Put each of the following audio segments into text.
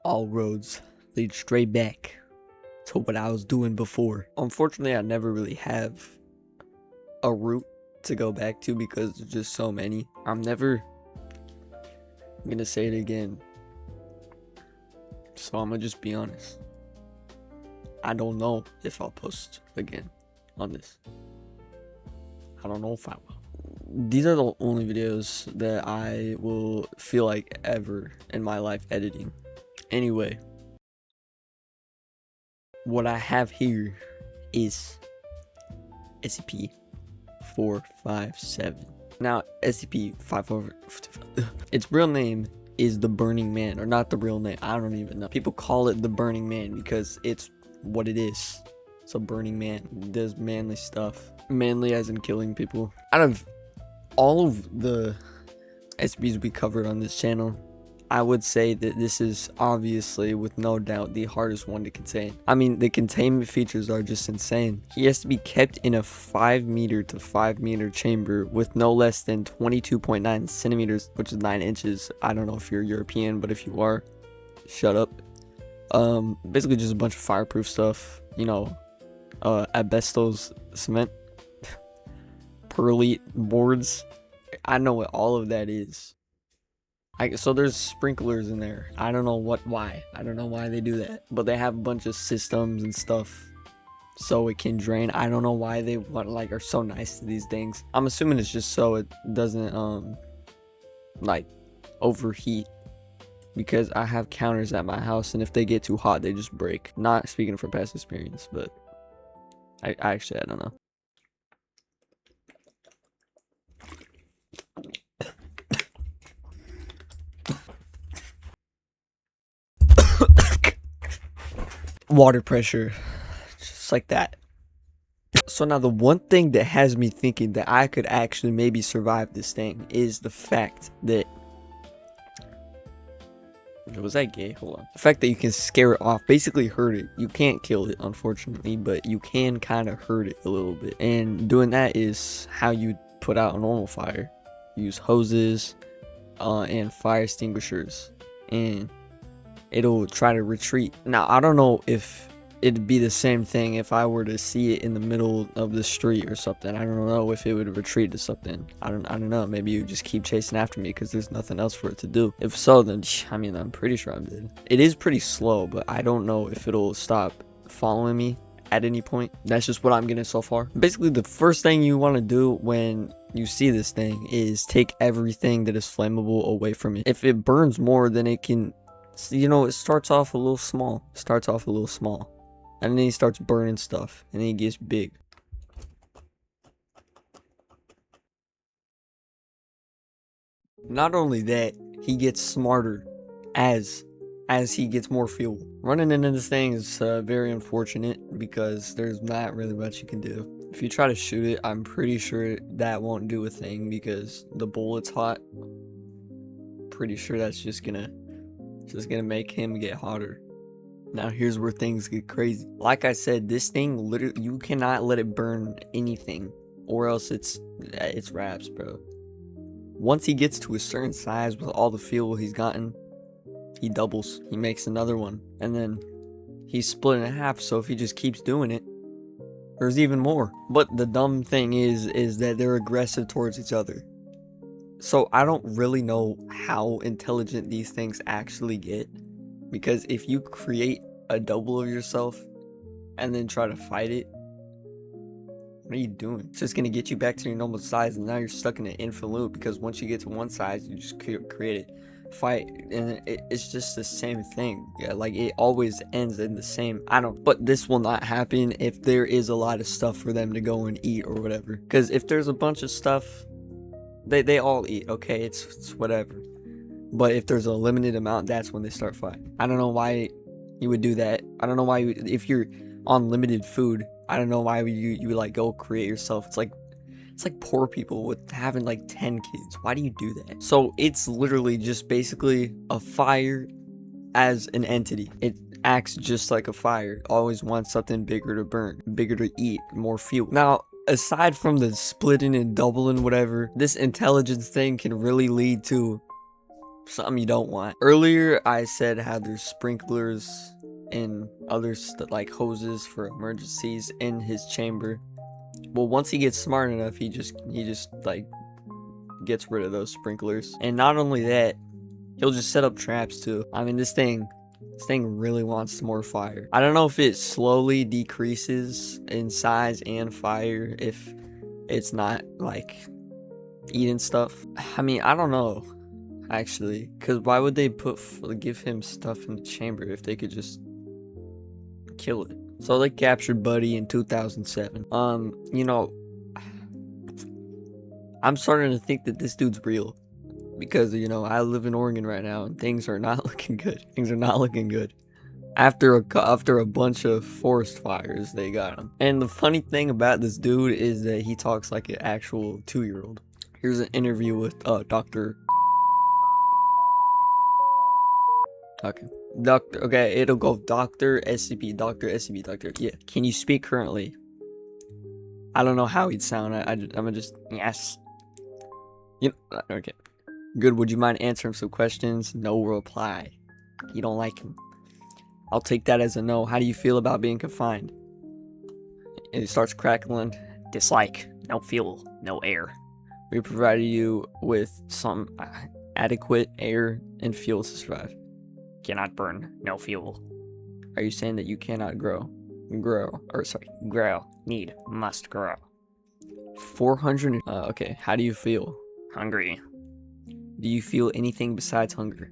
all roads lead straight back to what I was doing before. Unfortunately, I never really have a route to go back to because there's just so many. I'm gonna say it again, so I'm gonna just be honest. I don't know if I'll post again on this. I don't know if I will. These are the only videos that I will feel like ever in my life editing. Anyway, what I have here is SCP-457. Now, SCP-557, its real name is the Burning Man, or not the real name, I don't even know. People call it the Burning Man because it's what it is. It's a burning man, does manly stuff. Manly as in killing people. Out of all of the SCPs we covered on this channel, I would say that this is obviously, with no doubt, the hardest one to contain. I mean, the containment features are just insane. He has to be kept in a 5 meter to 5 meter chamber with no less than 22.9 centimeters, which is 9 inches. I don't know if you're European, but if you are, shut up. Basically just a bunch of fireproof stuff, you know, asbestos cement, perlite boards. I know what all of that is. So there's sprinklers in there. I don't know why. I don't know why they do that. But they have a bunch of systems and stuff so it can drain. I don't know why they are so nice to these things. I'm assuming it's just so it doesn't like overheat. Because I have counters at my house, and if they get too hot, they just break. Not speaking from past experience, but I don't know. Water pressure, just like that. So now the one thing that has me thinking that I could actually maybe survive this thing is the fact that... Was that gay? Hold on. The fact that you can scare it off, basically hurt it. You can't kill it, unfortunately, but you can kind of hurt it a little bit. And doing that is how you put out a normal fire. Use hoses and fire extinguishers, and it'll try to retreat. Now, I don't know if it'd be the same thing if I were to see it in the middle of the street or something. I don't know if it would retreat to something. I don't know. Maybe you just keep chasing after me because there's nothing else for it to do. If so, then I mean, I'm pretty sure I'm dead. It is pretty slow, but I don't know if it'll stop following me at any point. That's just what I'm getting so far. Basically, the first thing you want to do when you see this thing is take everything that is flammable away from it. If it burns more, then it can, you know, it starts off a little small. And then he starts burning stuff, and then he gets big. Not only that, he gets smarter as he gets more fuel. Running into this thing is very unfortunate because there's not really much you can do. If you try to shoot it, I'm pretty sure that won't do a thing because the bullet's hot. Pretty sure that's just gonna make him get hotter. Now here's where things get crazy. Like I said, this thing literally, you cannot let it burn anything or else it's wraps, bro. Once he gets to a certain size with all the fuel he's gotten, he doubles. He makes another one, and then he's split in half, so if he just keeps doing it, there's even more. But the dumb thing is that they're aggressive towards each other. So I don't really know how intelligent these things actually get. Because if you create a double of yourself and then try to fight it, what are you doing? It's just going to get you back to your normal size, and now you're stuck in an infinite loop because once you get to one size, you just create it, fight, and it's just the same thing. Yeah, like it always ends in the same, but this will not happen if there is a lot of stuff for them to go and eat or whatever. Because if there's a bunch of stuff, they all eat, okay? It's whatever. But if there's a limited amount, that's when they start fighting. I don't know why you would do that. I don't know why if you're on limited food, I don't know why you would like go create yourself. It's like poor people with having like 10 kids. Why do you do that? So it's literally just basically a fire as an entity. It acts just like a fire. Always wants something bigger to burn, bigger to eat, more fuel. Now, aside from the splitting and doubling whatever, this intelligence thing can really lead to something you don't want. Earlier, I said how there's sprinklers and like hoses for emergencies in his chamber. Well, once he gets smart enough, he just like gets rid of those sprinklers. And not only that, he'll just set up traps too. I mean, this thing really wants more fire. I don't know if it slowly decreases in size and fire if it's not like eating stuff. I mean, I don't know actually, because why would they give him stuff in the chamber if they could just kill it? So they captured Buddy in 2007. You know, I'm starting to think that this dude's real, because, you know, I live in Oregon right now and things are not looking good. Things are not looking good. After a bunch of forest fires, they got him. And the funny thing about this dude is that he talks like an actual 2-year-old. Here's an interview with Dr. Okay, it'll go Dr. SCP, Dr. SCP, Dr. Yeah. Can you speak currently? I don't know how he'd sound. I'm just, yes. You know, okay. Good, would you mind answering some questions? No reply. You don't like him. I'll take that as a no. How do you feel about being confined? And he starts crackling. Dislike. No fuel. No air. We provided you with some adequate air and fuel to survive. Cannot burn. No fuel. Are you saying that you cannot grow? Grow. Need. Must grow. 400. Okay. How do you feel? Hungry. Do you feel anything besides hunger?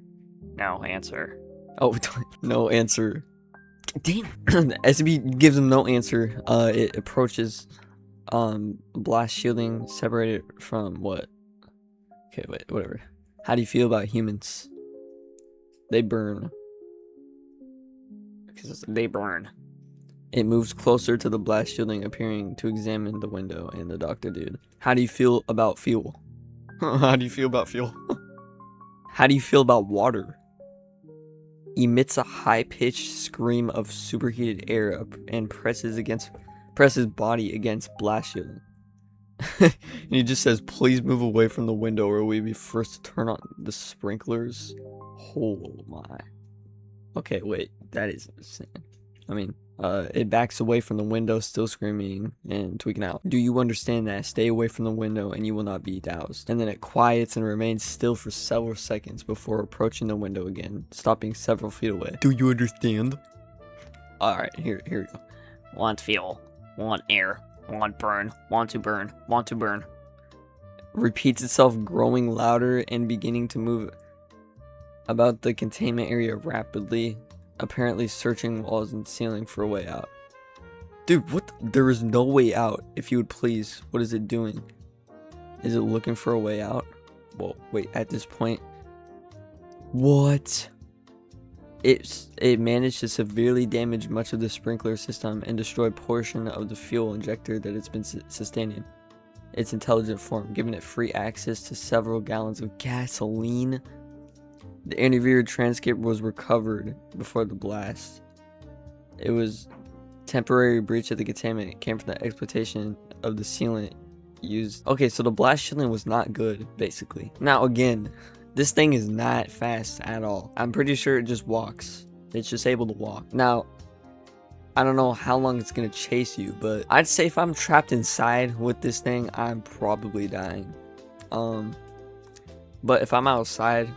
No answer. Oh, no answer. Damn. The SCP gives him no answer. It approaches blast shielding separated from what? Okay, wait, whatever. How do you feel about humans? They burn. They burn. It moves closer to the blast shielding, appearing to examine the window and the doctor dude. How do you feel about fuel? How do you feel about fuel? How do you feel about water? Emits a high-pitched scream of superheated air up and presses body against blast shielding. And he just says, please move away from the window or we'll be first to turn on the sprinklers. Oh my. Okay, wait, that is insane. I mean, it backs away from the window, still screaming and tweaking out. Do you understand that? Stay away from the window and you will not be doused. And then it quiets and remains still for several seconds before approaching the window again, stopping several feet away. Do you understand? Alright, here we go. Want fuel. Want air. Want burn. Want to burn. Want to burn. Repeats itself, growing louder and beginning to move about the containment area rapidly, apparently searching walls and ceiling for a way out. Dude, what? There is no way out. If you would please, what is it doing? Is it looking for a way out? Well, wait, at this point, what? It managed to severely damage much of the sprinkler system and destroy a portion of the fuel injector that it's been sustaining its intelligent form, giving it free access to several gallons of gasoline. The interviewer transcript was recovered before the blast. It was temporary breach of the containment. It came from the exploitation of the sealant used. Okay, so the blast shielding was not good, basically. Now again, this thing is not fast at all. I'm pretty sure it just walks. It's just able to walk. Now, I don't know how long it's gonna chase you, but I'd say if I'm trapped inside with this thing, I'm probably dying. But if I'm outside,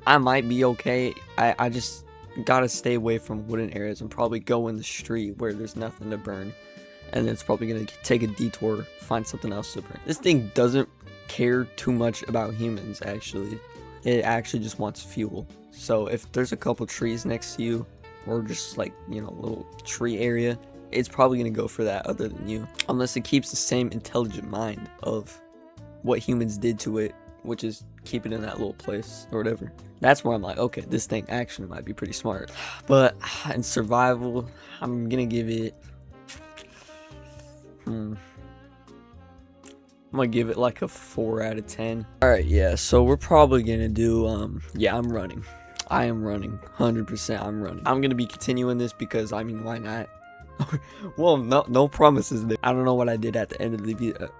I might be okay. I just gotta stay away from wooden areas and probably go in the street where there's nothing to burn. And then it's probably gonna take a detour, find something else to burn. This thing doesn't care too much about humans, actually. It actually just wants fuel. So if there's a couple trees next to you, or just like, you know, a little tree area, it's probably gonna go for that other than you. Unless it keeps the same intelligent mind of what humans did to it, which is keep it in that little place or whatever. That's where I'm like, okay, this thing actually might be pretty smart. But in survival, I'm gonna give it I'm gonna give it like a 4 out of 10. Alright, yeah, so we're probably gonna do yeah, I'm running. I am running. 100% I'm running. I'm gonna be continuing this because, I mean, why not? Well, no promises there. I don't know what I did at the end of the video.